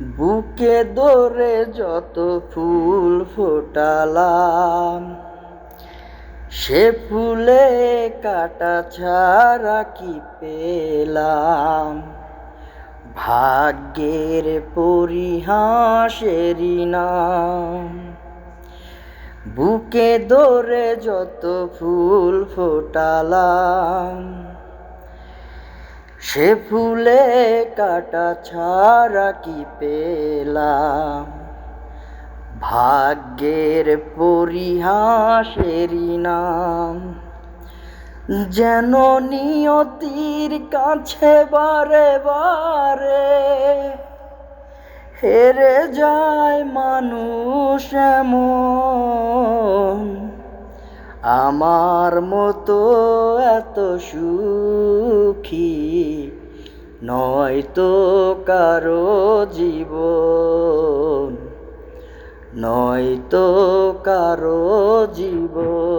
বুকে ধরে যত ফুল ফোটালাম, সে ফুলে কাটা ছাড়া কি পেলাম। ভাগ্যের পরিহাসেরই নাম। বুকে ধরে যত ফুল ফোটালাম, সে ফুলে কাটা ছাড়া কি পেলাম। ভাগ্যের পরিহাসেরই নাম। যেন নিয়তির কাছে বারে বারে হেরে যায় মানুষ এমন। আমার মতো এত সুখী নয়তো কারো জীবন, নয়তো কারো জীবন।